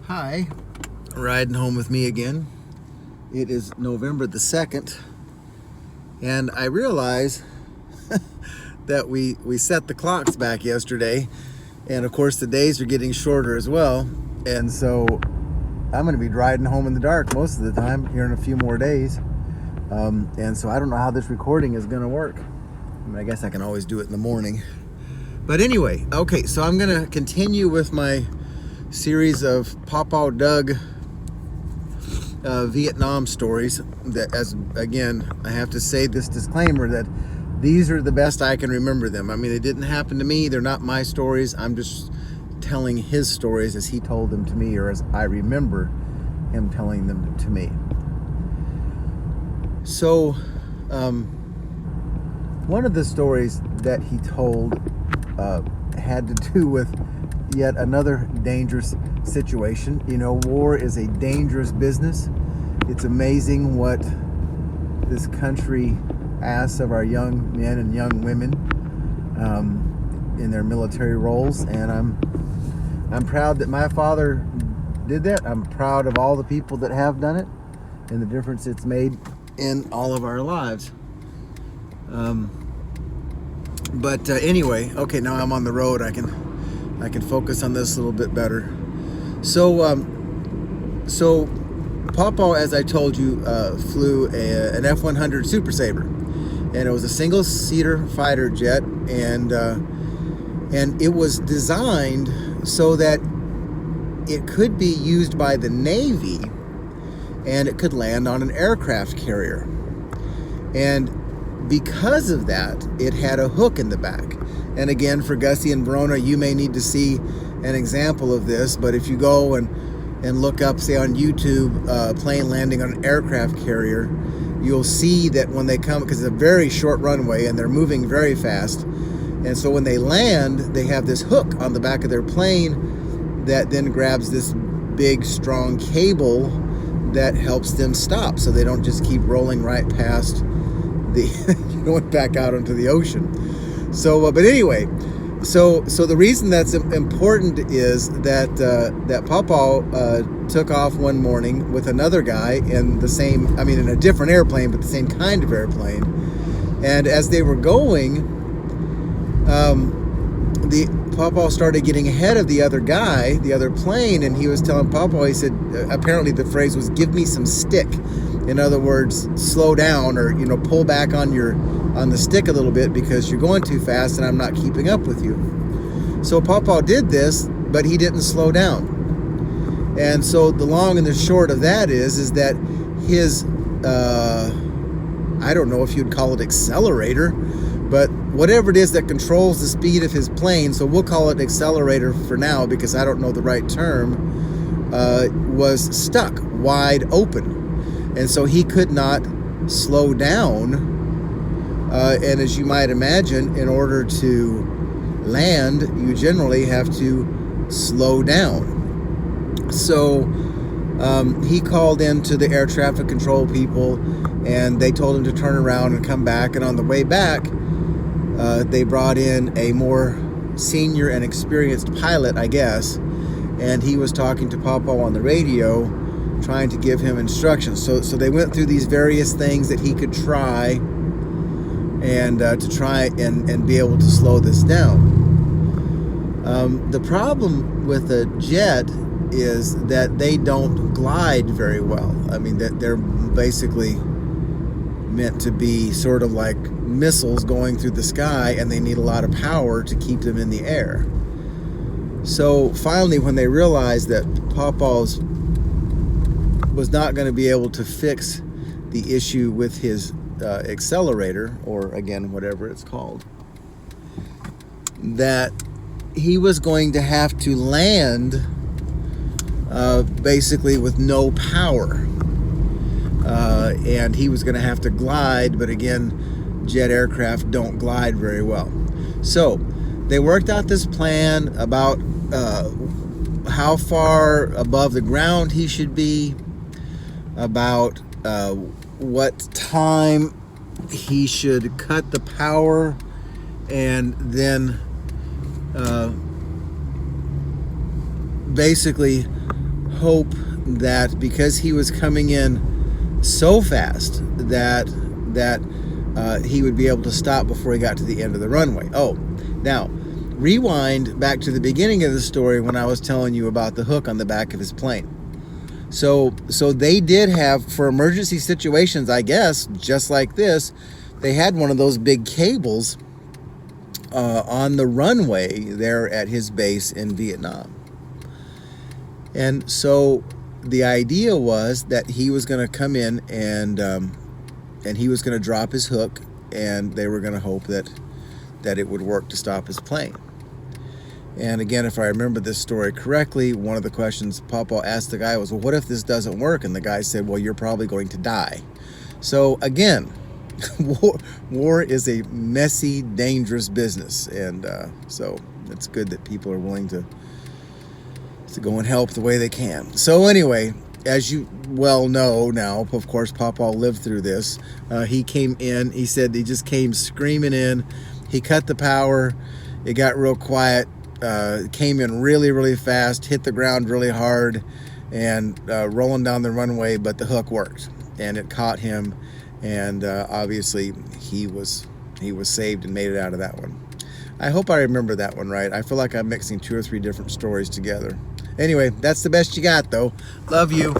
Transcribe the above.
Hi, riding home with me again. It is November the 2nd, and I realize that we set the clocks back yesterday, and of course the days are getting shorter as well, and so I'm going to be riding home in the dark most of the time here in a few more days, and so I don't know how this recording is going to work. I mean, I guess I can always do it in the morning. But anyway, okay, so I'm going to continue with my series of Papaw Doug Vietnam stories. That, as again, I have to say this disclaimer that these are the best I can remember them. I mean, they didn't happen to me. They're not my stories. I'm just telling his stories as he told them to me, or as I remember him telling them to me. So, one of the stories that he told had to do with yet another dangerous situation. You know, war is a dangerous business. It's amazing what this country asks of our young men and young women in their military roles, and I'm proud that my father did that. I'm proud of all the people that have done it and the difference it's made in all of our lives. But anyway, okay, now I'm on the road. I can focus on this a little bit better. So Papaw, as I told you, flew an F-100 Super Sabre, and it was a single-seater fighter jet, and it was designed so that it could be used by the Navy, and it could land on an aircraft carrier. And because of that, it had a hook in the back. And again, for Gussie and Verona, you may need to see an example of this, but if you go and look up, say on YouTube, plane landing on an aircraft carrier, you'll see that when they come, because it's a very short runway and they're moving very fast, and so when they land, they have this hook on the back of their plane that then grabs this big, strong cable that helps them stop, so they don't just keep rolling right past going back out onto the ocean. So, but anyway, so the reason that's important is that Papaw took off one morning with another guy in the same, in a different airplane, but the same kind of airplane. And as they were going, the Papaw started getting ahead of the other guy, the other plane, and he was telling Papaw, he said, apparently the phrase was, "Give me some stick." In other words, slow down, or pull back on the stick a little bit because you're going too fast and I'm not keeping up with you. So Papaw did this, but he didn't slow down. And so the long and the short of that is that his I don't know if you'd call it accelerator, but whatever it is that controls the speed of his plane, so we'll call it accelerator for now because I don't know the right term, was stuck wide open. And so he could not slow down. And as you might imagine, in order to land, you generally have to slow down. So he called into the air traffic control people, and they told him to turn around and come back. And on the way back, they brought in a more senior and experienced pilot, I guess, and he was talking to Papaw on the radio, trying to give him instructions. So they went through these various things that he could try, and to try and be able to slow this down. The problem with a jet is that they don't glide very well. I mean, that they're basically meant to be sort of like missiles going through the sky, and they need a lot of power to keep them in the air. So finally, when they realized that Papaw's was not going to be able to fix the issue with his accelerator, or again, whatever it's called, that he was going to have to land basically with no power. And he was going to have to glide, but again, jet aircraft don't glide very well. So they worked out this plan about how far above the ground he should be, about what time he should cut the power, and then basically hope that because he was coming in so fast that he would be able to stop before he got to the end of the runway. Oh, now rewind back to the beginning of the story when I was telling you about the hook on the back of his plane. So they did have, for emergency situations, I guess, just like this, they had one of those big cables on the runway there at his base in Vietnam. And so the idea was that he was going to come in and he was going to drop his hook, and they were going to hope that it would work to stop his plane. And again, if I remember this story correctly, one of the questions Papaw asked the guy was, well, what if this doesn't work? And the guy said, well, you're probably going to die. So again, war is a messy, dangerous business. And so it's good that people are willing to go and help the way they can. So anyway, as you well know now, of course, Papaw lived through this. He came in, he said he just came screaming in. He cut the power. It got real quiet. Came in really, really fast, hit the ground really hard, and rolling down the runway, but the hook worked, and it caught him, and obviously he was saved and made it out of that one. I hope I remember that one right. I feel like I'm mixing 2 or 3 different stories together. Anyway, that's the best you got, though. Love you.